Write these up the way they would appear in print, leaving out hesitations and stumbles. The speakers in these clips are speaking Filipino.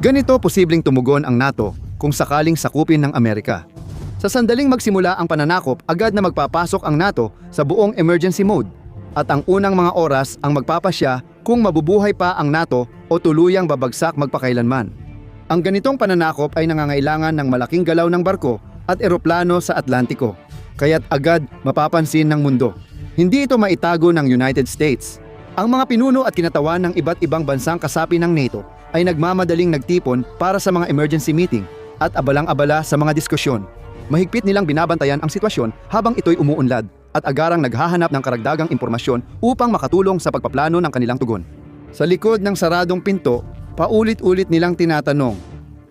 Ganito posibleng tumugon ang NATO kung sakaling sakupin ng Amerika. Sa sandaling magsimula ang pananakop, agad na magpapasok ang NATO sa buong emergency mode at ang unang mga oras ang magpapasya kung mabubuhay pa ang NATO o tuluyang babagsak magpakailanman. Ang ganitong pananakop ay nangangailangan ng malaking galaw ng barko at eroplano sa Atlantiko, kaya't agad mapapansin ng mundo. Hindi ito maitago ng United States. Ang mga pinuno at kinatawan ng iba't ibang bansang kasapi ng NATO ay nagmamadaling nagtipon para sa mga emergency meeting at abalang-abala sa mga diskusyon. Mahigpit nilang binabantayan ang sitwasyon habang ito'y umuunlad at agarang naghahanap ng karagdagang impormasyon upang makatulong sa pagpaplano ng kanilang tugon. Sa likod ng saradong pinto, paulit-ulit nilang tinatanong,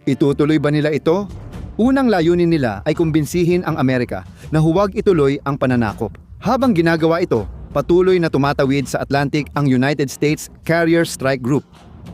itutuloy ba nila ito? Unang layunin nila ay kumbinsihin ang Amerika na huwag ituloy ang pananakop. Habang ginagawa ito, patuloy na tumatawid sa Atlantic ang United States Carrier Strike Group.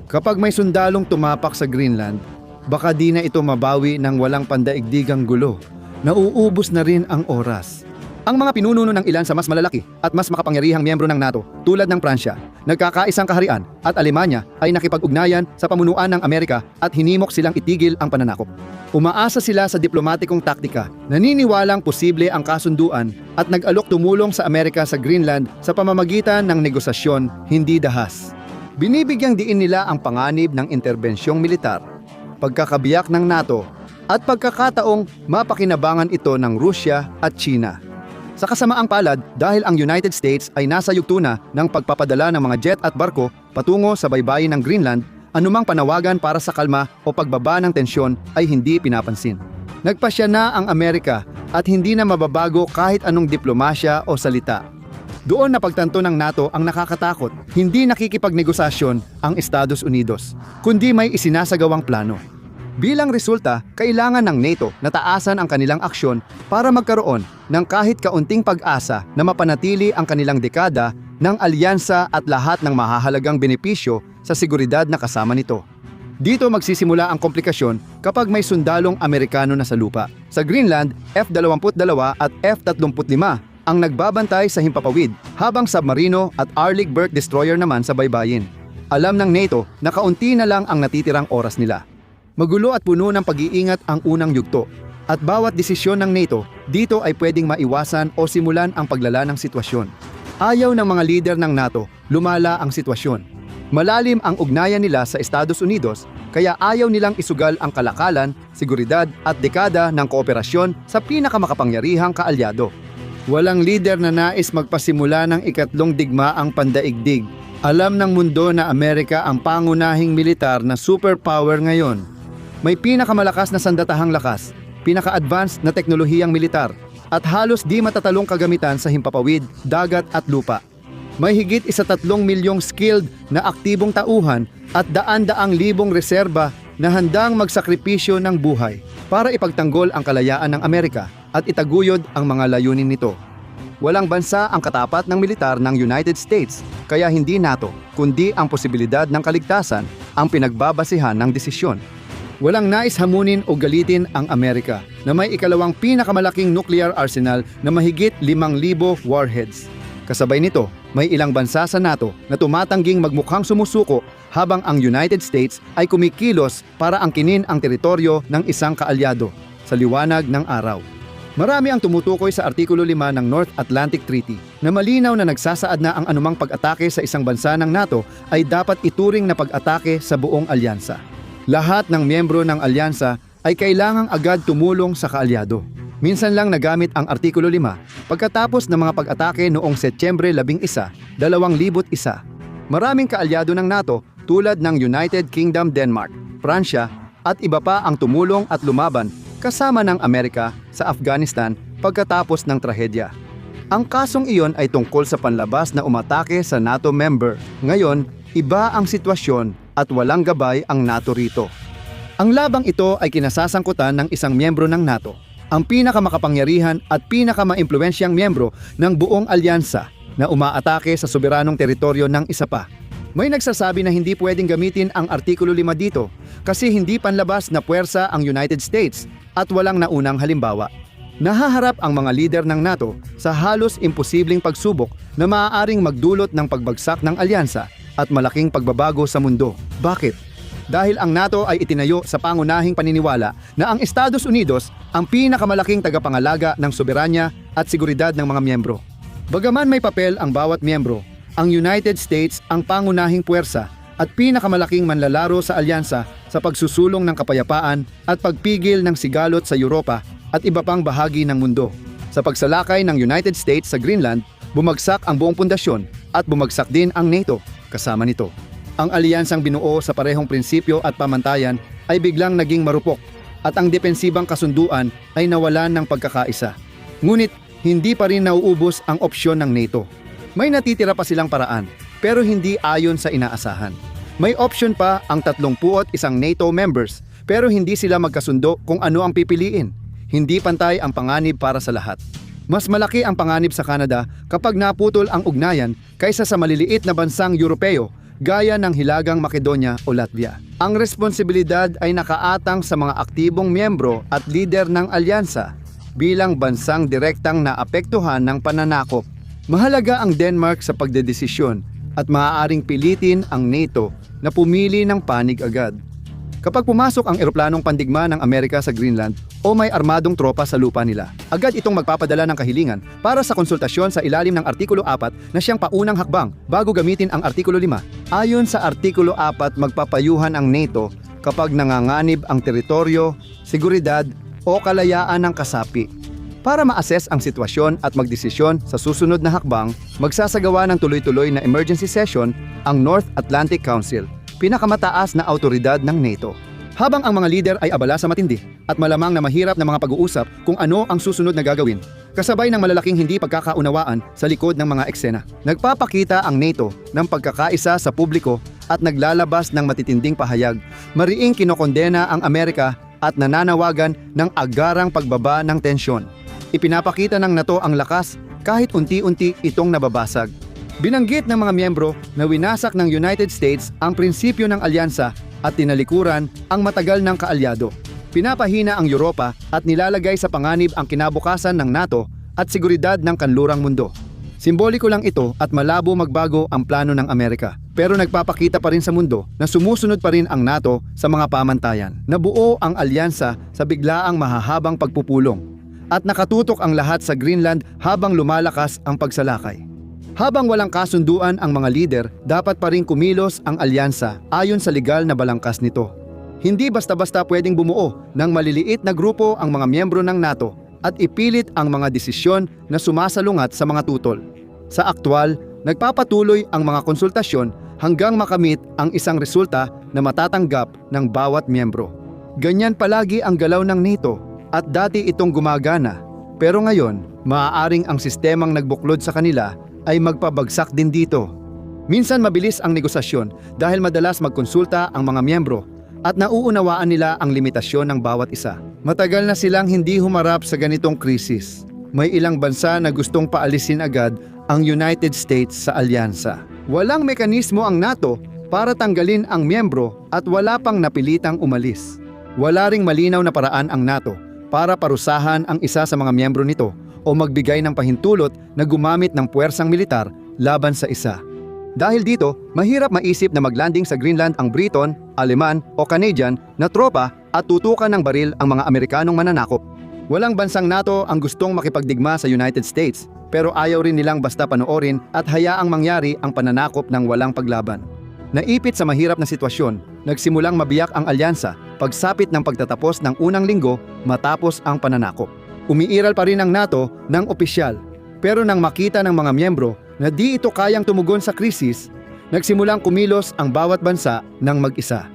Kapag may sundalong tumapak sa Greenland, baka di na ito mabawi ng walang pandaigdigang gulo. Nauubos na rin ang oras. Ang mga pinununo ng ilan sa mas malalaki at mas makapangyarihang miyembro ng NATO tulad ng Pransya, nagkakaisang kaharian at Alemanya ay nakipag-ugnayan sa pamunuan ng Amerika at hinimok silang itigil ang pananakop. Umaasa sila sa diplomatikong taktika, naniniwalang posible ang kasunduan at nag-alok tumulong sa Amerika sa Greenland sa pamamagitan ng negosasyon, hindi dahas. Binibigyang diin nila ang panganib ng interbensyong militar, pagkakabiyak ng NATO at pagkakataong mapakinabangan ito ng Rusya at China. Sa kasamaang palad, dahil ang United States ay nasa yugto na ng pagpapadala ng mga jet at barko patungo sa baybayin ng Greenland, anumang panawagan para sa kalma o pagbaba ng tensyon ay hindi pinapansin. Nagpasya na ang Amerika at hindi na mababago kahit anong diplomasya o salita. Doon napagtanto ng NATO ang nakakatakot, hindi nakikipagnegosasyon ang Estados Unidos, kundi may isinasagawang plano. Bilang resulta, kailangan ng NATO na taasan ang kanilang aksyon para magkaroon ng kahit kaunting pag-asa na mapanatili ang kanilang dekada ng alyansa at lahat ng mahahalagang benepisyo sa seguridad na kasama nito. Dito magsisimula ang komplikasyon kapag may sundalong Amerikano na sa lupa. Sa Greenland, F-22 at F-35 ang nagbabantay sa himpapawid habang submarino at Arleigh Burke destroyer naman sa baybayin. Alam ng NATO na kaunti na lang ang natitirang oras nila. Magulo at puno ng pag-iingat ang unang yugto, at bawat desisyon ng NATO dito ay pwedeng maiwasan o simulan ang paglala ng sitwasyon. Ayaw ng mga lider ng NATO, lumala ang sitwasyon. Malalim ang ugnayan nila sa Estados Unidos, kaya ayaw nilang isugal ang kalakalan, seguridad at dekada ng kooperasyon sa pinakamakapangyarihang kaalyado. Walang lider na nais magpasimula ng ikatlong digmaang pandaigdig. Alam ng mundo na Amerika ang pangunahing militar na superpower ngayon. May pinakamalakas na sandatahang lakas, pinaka-advanced na teknolohiyang militar, at halos di matatalong kagamitan sa himpapawid, dagat at lupa. May higit 13 milyong skilled na aktibong tauhan at daan-daang libong reserba na handang magsakripisyo ng buhay para ipagtanggol ang kalayaan ng Amerika at itaguyod ang mga layunin nito. Walang bansa ang katapat ng militar ng United States, kaya hindi NATO, kundi ang posibilidad ng kaligtasan ang pinagbabasihan ng desisyon. Walang nais hamunin o galitin ang Amerika na may ikalawang pinakamalaking nuclear arsenal na mahigit 5,000 warheads. Kasabay nito, may ilang bansa sa NATO na tumatangging magmukhang sumusuko habang ang United States ay kumikilos para angkinin ang teritoryo ng isang kaalyado sa liwanag ng araw. Marami ang tumutukoy sa Artikulo 5 ng North Atlantic Treaty na malinaw na nagsasaad na ang anumang pag-atake sa isang bansa ng NATO ay dapat ituring na pag-atake sa buong alyansa. Lahat ng miyembro ng alyansa ay kailangang agad tumulong sa kaalyado. Minsan lang nagamit ang Artikulo 5 pagkatapos ng mga pag-atake noong Setyembre 11, 2001. Maraming kaalyado ng NATO tulad ng United Kingdom, Denmark, Pransya at iba pa ang tumulong at lumaban kasama ng Amerika sa Afghanistan pagkatapos ng trahedya. Ang kasong iyon ay tungkol sa panlabas na umatake sa NATO member. Ngayon, iba ang sitwasyon at walang gabay ang NATO rito. Ang labang ito ay kinasasangkutan ng isang miyembro ng NATO, ang pinakamakapangyarihan at pinakamaimpluwensyang miyembro ng buong alyansa na umaatake sa soberanong teritoryo ng isa pa. May nagsasabi na hindi pwedeng gamitin ang Artikulo 5 dito kasi hindi panlabas na puwersa ang United States at walang naunang halimbawa. Nahaharap ang mga lider ng NATO sa halos imposibleng pagsubok na maaaring magdulot ng pagbagsak ng alyansa at malaking pagbabago sa mundo. Bakit? Dahil ang NATO ay itinayo sa pangunahing paniniwala na ang Estados Unidos ang pinakamalaking tagapangalaga ng soberanya at seguridad ng mga miyembro. Bagaman may papel ang bawat miyembro, ang United States ang pangunahing puwersa at pinakamalaking manlalaro sa alyansa sa pagsusulong ng kapayapaan at pagpigil ng sigalot sa Europa at iba pang bahagi ng mundo. Sa pagsalakay ng United States sa Greenland, bumagsak ang buong pundasyon at bumagsak din ang NATO kasama nito. Ang alyansang binuo sa parehong prinsipyo at pamantayan ay biglang naging marupok at ang depensibang kasunduan ay nawalan ng pagkakaisa. Ngunit hindi pa rin nauubos ang opsyon ng NATO. May natitira pa silang paraan pero hindi ayon sa inaasahan. May opsyon pa ang 31 NATO members pero hindi sila magkasundo kung ano ang pipiliin. Hindi pantay ang panganib para sa lahat. Mas malaki ang panganib sa Canada kapag naputol ang ugnayan kaysa sa maliliit na bansang Europeo gaya ng Hilagang Makedonya o Latvia. Ang responsibilidad ay nakaatang sa mga aktibong miyembro at lider ng alyansa bilang bansang direktang naapektuhan ng pananakop. Mahalaga ang Denmark sa pagdedesisyon at maaaring pilitin ang NATO na pumili ng panig agad. Kapag pumasok ang eroplanong pandigma ng Amerika sa Greenland o may armadong tropa sa lupa nila, agad itong magpapadala ng kahilingan para sa konsultasyon sa ilalim ng Artikulo 4 na siyang paunang hakbang bago gamitin ang Artikulo 5. Ayon sa Artikulo 4, magpapayuhan ang NATO kapag nanganganib ang teritoryo, seguridad o kalayaan ng kasapi. Para ma-assess ang sitwasyon at magdesisyon sa susunod na hakbang, magsasagawa ng tuloy-tuloy na emergency session ang North Atlantic Council, pinakamataas na autoridad ng NATO. Habang ang mga lider ay abala sa matindi at malamang na mahirap na mga pag-uusap kung ano ang susunod na gagawin, kasabay ng malalaking hindi pagkakaunawaan sa likod ng mga eksena. Nagpapakita ang NATO ng pagkakaisa sa publiko at naglalabas ng matitinding pahayag. Mariing kinokondena ang Amerika at nananawagan ng agarang pagbaba ng tensyon. Ipinapakita ng NATO ang lakas kahit unti-unti itong nababasag. Binanggit ng mga miyembro na winasak ng United States ang prinsipyo ng alyansa at tinalikuran ang matagal ng kaalyado. Pinapahina ang Europa at nilalagay sa panganib ang kinabukasan ng NATO at seguridad ng kanlurang mundo. Simboliko lang ito at malabo magbago ang plano ng Amerika. Pero nagpapakita pa rin sa mundo na sumusunod pa rin ang NATO sa mga pamantayan. Nabuo ang alyansa sa biglaang mahahabang pagpupulong at nakatutok ang lahat sa Greenland habang lumalakas ang pagsalakay. Habang walang kasunduan ang mga lider, dapat pa rin kumilos ang alyansa ayon sa legal na balangkas nito. Hindi basta-basta pwedeng bumuo ng maliliit na grupo ang mga miyembro ng NATO at ipilit ang mga desisyon na sumasalungat sa mga tutol. Sa aktwal, nagpapatuloy ang mga konsultasyon hanggang makamit ang isang resulta na matatanggap ng bawat miyembro. Ganyan palagi ang galaw ng NATO at dati itong gumagana. Pero ngayon, maaaring ang sistemang nagbuklod sa kanila ay magpabagsak din dito. Minsan mabilis ang negosasyon dahil madalas magkonsulta ang mga miyembro at nauunawaan nila ang limitasyon ng bawat isa. Matagal na silang hindi humarap sa ganitong krisis. May ilang bansa na gustong paalisin agad ang United States sa alyansa. Walang mekanismo ang NATO para tanggalin ang miyembro at wala pang napilitang umalis. Wala ring malinaw na paraan ang NATO para parusahan ang isa sa mga miyembro nito o magbigay ng pahintulot na gumamit ng puwersang militar laban sa isa. Dahil dito, mahirap maisip na maglanding sa Greenland ang Briton, Aleman o Canadian na tropa at tutukan ng baril ang mga Amerikanong mananakop. Walang bansang NATO ang gustong makipagdigma sa United States, pero ayaw rin nilang basta panoorin at hayaang mangyari ang pananakop ng walang paglaban. Naipit sa mahirap na sitwasyon, nagsimulang mabiyak ang alyansa pagsapit ng pagtatapos ng unang linggo matapos ang pananakop. Umiiral pa rin ang NATO ng opisyal, pero nang makita ng mga miyembro na di ito kayang tumugon sa krisis, nagsimulang kumilos ang bawat bansa ng mag-isa.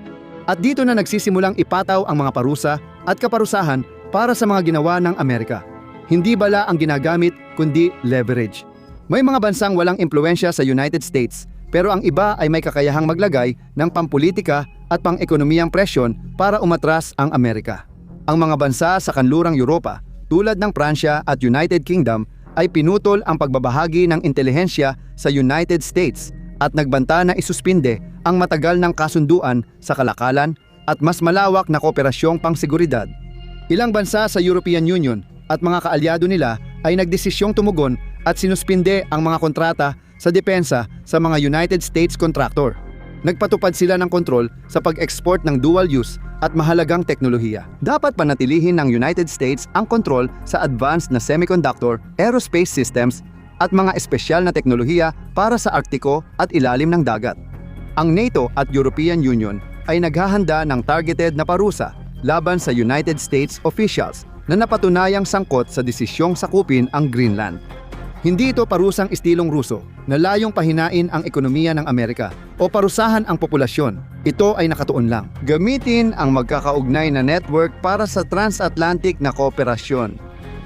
At dito na nagsisimulang ipataw ang mga parusa at kaparusahan para sa mga ginawa ng Amerika. Hindi bala ang ginagamit kundi leverage. May mga bansang walang impluensya sa United States, pero ang iba ay may kakayahang maglagay ng pampolitika at pang-ekonomiyang presyon para umatras ang Amerika. Ang mga bansa sa kanlurang Europa, tulad ng Pransya at United Kingdom, ay pinutol ang pagbabahagi ng intelihensya sa United States at nagbanta na isuspinde ang matagal ng kasunduan sa kalakalan at mas malawak na kooperasyong pangseguridad. Ilang bansa sa European Union at mga kaalyado nila ay nagdesisyong tumugon at sinuspinde ang mga kontrata sa depensa sa mga United States contractor. Nagpatupad sila ng kontrol sa pag-export ng dual-use at mahalagang teknolohiya. Dapat panatilihin ng United States ang kontrol sa advanced na semiconductor, aerospace systems at mga espesyal na teknolohiya para sa Arktiko at ilalim ng dagat. Ang NATO at European Union ay naghahanda ng targeted na parusa laban sa United States officials na napatunayang sangkot sa desisyong sakupin ang Greenland. Hindi ito parusang estilong Ruso na layong pahinain ang ekonomiya ng Amerika o parusahan ang populasyon. Ito ay nakatuon lang. Gamitin ang magkakaugnay na network para sa transatlantic na kooperasyon.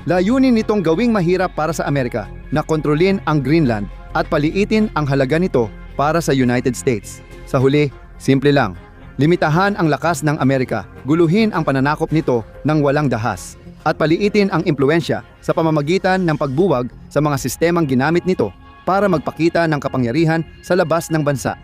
Layunin nitong gawing mahirap para sa Amerika na kontrolin ang Greenland at paliitin ang halaga nito para sa United States. Sa huli, simple lang. Limitahan ang lakas ng Amerika, guluhin ang pananakop nito ng walang dahas, at paliitin ang impluensya sa pamamagitan ng pagbuwag sa mga sistemang ginamit nito para magpakita ng kapangyarihan sa labas ng bansa.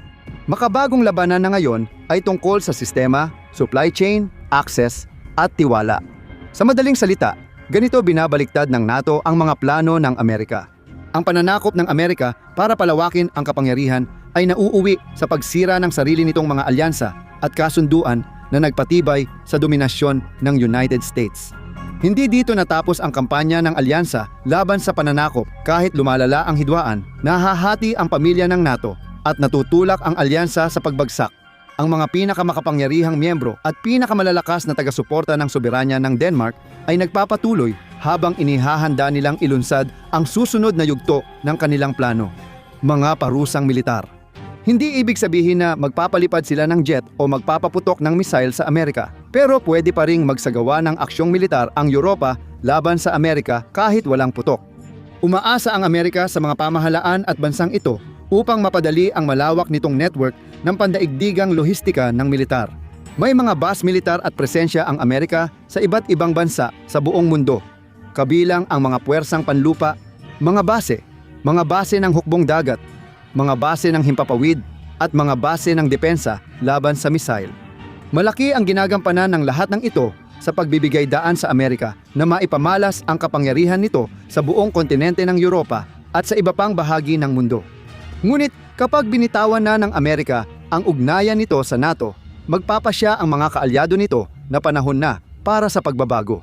Makabagong labanan na ngayon ay tungkol sa sistema, supply chain, access, at tiwala. Sa madaling salita, ganito binabaliktad ng NATO ang mga plano ng Amerika. Ang pananakop ng Amerika para palawakin ang kapangyarihan ay nauuwi sa pagsira ng sarili nitong mga alyansa at kasunduan na nagpatibay sa dominasyon ng United States. Hindi dito natapos ang kampanya ng alyansa laban sa pananakop. Kahit lumalala ang hidwaan, nahahati ang pamilya ng NATO at natutulak ang alyansa sa pagbagsak. Ang mga pinakamakapangyarihang miyembro at pinakamalalakas na taga-suporta ng soberanya ng Denmark ay nagpapatuloy habang inihahanda nilang ilunsad ang susunod na yugto ng kanilang plano, mga parusang militar. Hindi ibig sabihin na magpapalipad sila ng jet o magpapaputok ng missile sa Amerika, pero pwede pa ring magsagawa ng aksyong militar ang Europa laban sa Amerika kahit walang putok. Umaasa ang Amerika sa mga pamahalaan at bansang ito upang mapadali ang malawak nitong network ng pandaigdigang lohistika ng militar. May mga base militar at presensya ang Amerika sa iba't ibang bansa sa buong mundo, kabilang ang mga puwersang panlupa, mga base ng hukbong dagat, mga base ng himpapawid, at mga base ng depensa laban sa missile. Malaki ang ginagampanan ng lahat ng ito sa pagbibigay daan sa Amerika na maipamalas ang kapangyarihan nito sa buong kontinente ng Europa at sa iba pang bahagi ng mundo. Ngunit kapag binitawan na ng Amerika ang ugnayan nito sa NATO, magpapasya ang mga kaalyado nito na panahon na para sa pagbabago.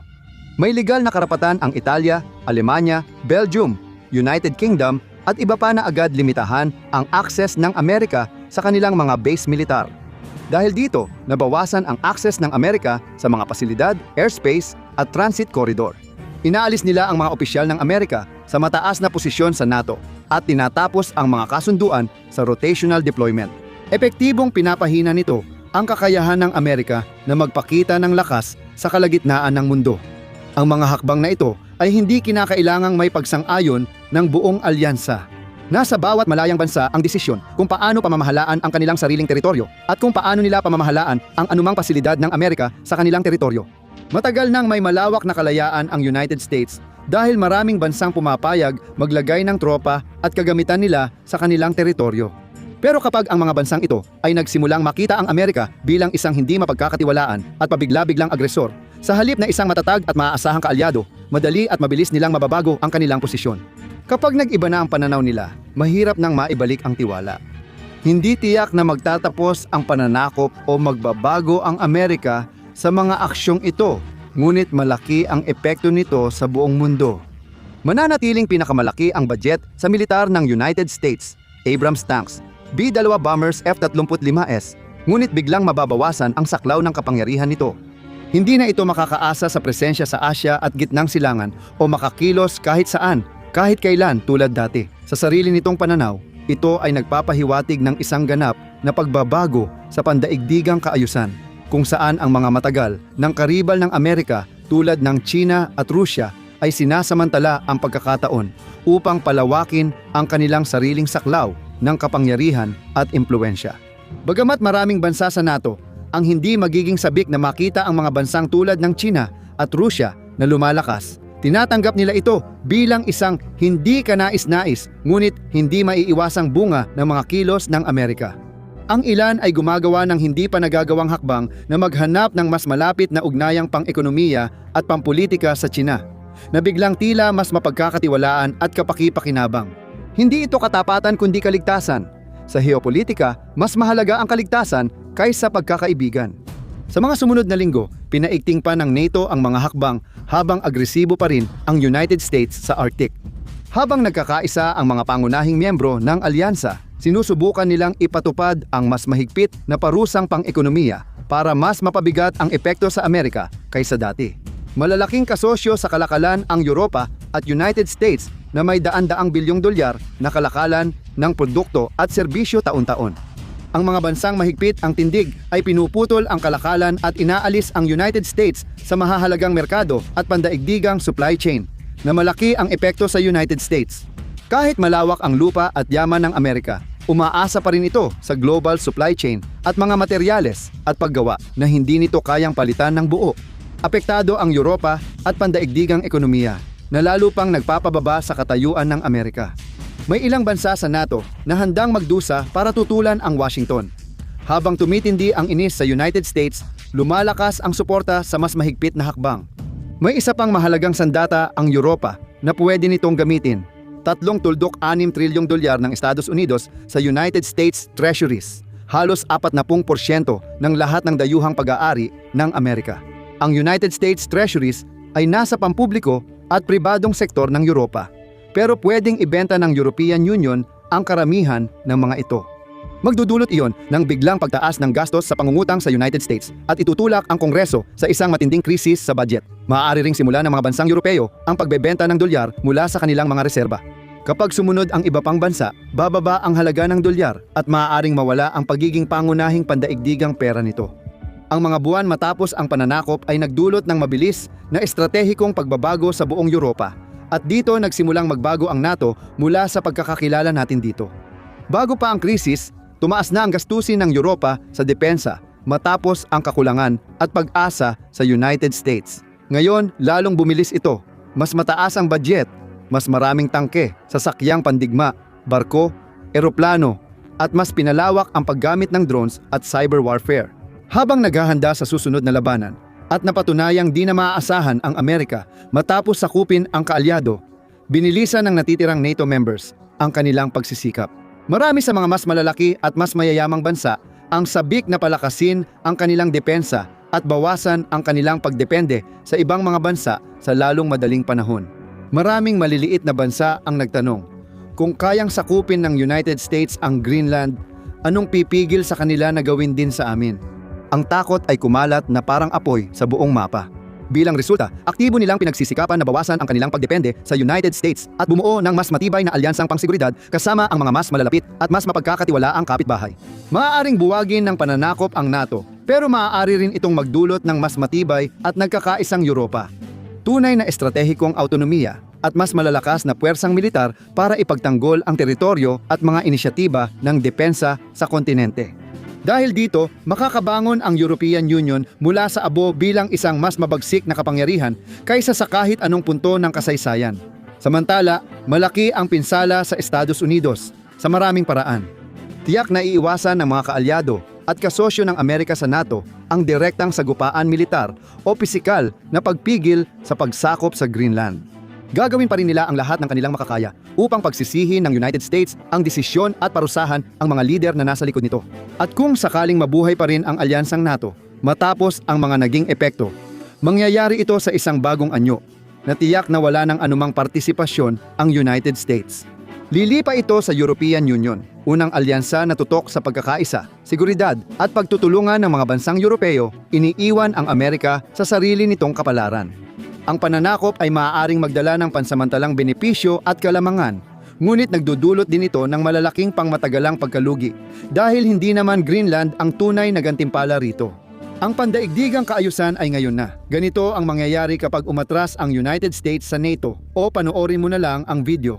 May legal na karapatan ang Italia, Alemanya, Belgium, United Kingdom at iba pa na agad limitahan ang access ng Amerika sa kanilang mga base militar. Dahil dito, nabawasan ang access ng Amerika sa mga pasilidad, airspace at transit corridor. Inaalis nila ang mga opisyal ng Amerika sa mataas na posisyon sa NATO at tinatapos ang mga kasunduan sa rotational deployment. Epektibong pinapahina nito ang kakayahan ng Amerika na magpakita ng lakas sa kalagitnaan ng mundo. Ang mga hakbang na ito ay hindi kinakailangang may pagsang-ayon ng buong alyansa. Nasa bawat malayang bansa ang desisyon kung paano pamamahalaan ang kanilang sariling teritoryo at kung paano nila pamamahalaan ang anumang pasilidad ng Amerika sa kanilang teritoryo. Matagal nang may malawak na kalayaan ang United States dahil maraming bansang pumapayag maglagay ng tropa at kagamitan nila sa kanilang teritoryo. Pero kapag ang mga bansang ito ay nagsimulang makita ang Amerika bilang isang hindi mapagkakatiwalaan at pabigla-biglang agresor, sa halip na isang matatag at maaasahang kaalyado, madali at mabilis nilang mababago ang kanilang posisyon. Kapag nag-iba na ang pananaw nila, mahirap nang maibalik ang tiwala. Hindi tiyak na magtatapos ang pananakop o magbabago ang Amerika sa mga aksyong ito, ngunit malaki ang epekto nito sa buong mundo. Mananatiling pinakamalaki ang budget sa militar ng United States, Abrams tanks, B-2 bombers F-35S, ngunit biglang mababawasan ang saklaw ng kapangyarihan nito. Hindi na ito makakaasa sa presensya sa Asya at gitnang silangan o makakilos kahit saan, kahit kailan tulad dati. Sa sarili nitong pananaw, ito ay nagpapahiwatig ng isang ganap na pagbabago sa pandaigdigang kaayusan, kung saan ang mga matagal ng karibal ng Amerika tulad ng China at Rusya ay sinasamantala ang pagkakataon upang palawakin ang kanilang sariling saklaw ng kapangyarihan at impluensya. Bagamat maraming bansa sa NATO ang hindi magiging sabik na makita ang mga bansang tulad ng China at Rusya na lumalakas, tinatanggap nila ito bilang isang hindi kanais-nais ngunit hindi maiiwasang bunga ng mga kilos ng Amerika. Ang ilan ay gumagawa ng hindi pa nagagawang hakbang na maghanap ng mas malapit na ugnayang pang-ekonomiya at pampolitika sa China, na biglang tila mas mapagkakatiwalaan at kapaki-pakinabang. Hindi ito katapatan kundi kaligtasan. Sa geopolitika, mas mahalaga ang kaligtasan kaysa pagkakaibigan. Sa mga sumunod na linggo, pinaigting pa ng NATO ang mga hakbang habang agresibo pa rin ang United States sa Arctic. Habang nagkakaisa ang mga pangunahing miyembro ng alyansa, sinusubukan nilang ipatupad ang mas mahigpit na parusang pang-ekonomiya para mas mapabigat ang epekto sa Amerika kaysa dati. Malalaking kasosyo sa kalakalan ang Europa at United States na may daan-daang bilyong dolyar na kalakalan ng produkto at serbisyo taon-taon. Ang mga bansang mahigpit ang tindig ay pinuputol ang kalakalan at inaalis ang United States sa mahahalagang merkado at pandaigdigang supply chain na malaki ang epekto sa United States. Kahit malawak ang lupa at yaman ng Amerika, umaasa pa rin ito sa global supply chain at mga materyales at paggawa na hindi nito kayang palitan ng buo. Apektado ang Europa at pandaigdigang ekonomiya na lalo pang nagpapababa sa katayuan ng Amerika. May ilang bansa sa NATO na handang magdusa para tutulan ang Washington. Habang tumitindi ang inis sa United States, lumalakas ang suporta sa mas mahigpit na hakbang. May isa pang mahalagang sandata ang Europa na pwede nitong gamitin. 3.6 trilyong dolyar ng Estados Unidos sa United States Treasuries. Halos 40% ng lahat ng dayuhang pag-aari ng Amerika. Ang United States Treasuries ay nasa pampubliko at pribadong sektor ng Europa. Pero pwedeng ibenta ng European Union ang karamihan ng mga ito. Magdudulot iyon ng biglang pagtaas ng gastos sa pangungutang sa United States at itutulak ang Kongreso sa isang matinding krisis sa budget. Maaari ring simulan ng mga bansang Europeo ang pagbebenta ng dolyar mula sa kanilang mga reserba. Kapag sumunod ang iba pang bansa, bababa ang halaga ng dolyar at maaaring mawala ang pagiging pangunahing pandaigdigang pera nito. Ang mga buwan matapos ang pananakop ay nagdulot ng mabilis na estratehikong pagbabago sa buong Europa. At dito nagsimulang magbago ang NATO mula sa pagkakakilala natin dito. Bago pa ang krisis, tumaas na ang gastusin ng Europa sa depensa matapos ang kakulangan at pag-asa sa United States. Ngayon, lalong bumilis ito. Mas mataas ang budget, mas maraming tangke, sasakyang pandigma, barko, eroplano, at mas pinalawak ang paggamit ng drones at cyber warfare. Habang naghahanda sa susunod na labanan, at napatunayang di na maaasahan ang Amerika matapos sakupin ang kaalyado, binilisan ng natitirang NATO members ang kanilang pagsisikap. Marami sa mga mas malalaki at mas mayayamang bansa ang sabik na palakasin ang kanilang depensa at bawasan ang kanilang pagdepende sa ibang mga bansa sa lalong madaling panahon. Maraming maliliit na bansa ang nagtanong, kung kayang sakupin ng United States ang Greenland, anong pipigil sa kanila na gawin din sa amin? Ang takot ay kumalat na parang apoy sa buong mapa. Bilang resulta, aktibo nilang pinagsisikapan na bawasan ang kanilang pagdepende sa United States at bumuo ng mas matibay na alyansang pangseguridad kasama ang mga mas malalapit at mas mapagkakatiwalaang kapitbahay. Maaaring buwagin ng pananakop ang NATO, pero maaari rin itong magdulot ng mas matibay at nagkakaisang Europa. Tunay na estratehikong autonomiya at mas malalakas na puwersang militar para ipagtanggol ang teritoryo at mga inisyatiba ng depensa sa kontinente. Dahil dito, makakabangon ang European Union mula sa abo bilang isang mas mabagsik na kapangyarihan kaysa sa kahit anong punto ng kasaysayan. Samantala, malaki ang pinsala sa Estados Unidos sa maraming paraan. Tiyak na iiwasan ng mga kaalyado at kasosyo ng Amerika sa NATO ang direktang sagupaan militar o pisikal na pagpigil sa pagsakop sa Greenland. Gagawin pa rin nila ang lahat ng kanilang makakaya upang pagsisihin ng United States ang desisyon at parusahan ang mga lider na nasa likod nito. At kung sakaling mabuhay pa rin ang alyansang NATO matapos ang mga naging epekto, mangyayari ito sa isang bagong anyo na tiyak na wala ng anumang partisipasyon ang United States. Lilipa ito sa European Union, unang alyansa na tutok sa pagkakaisa, seguridad at pagtutulungan ng mga bansang Europeo, iniiwan ang Amerika sa sarili nitong kapalaran. Ang pananakop ay maaaring magdala ng pansamantalang benepisyo at kalamangan, ngunit nagdudulot din ito ng malalaking pangmatagalang pagkalugi dahil hindi naman Greenland ang tunay na gantimpala rito. Ang pandaigdigang kaayusan ay ngayon na. Ganito ang mangyayari kapag umatras ang United States sa NATO o panoorin mo na lang ang video.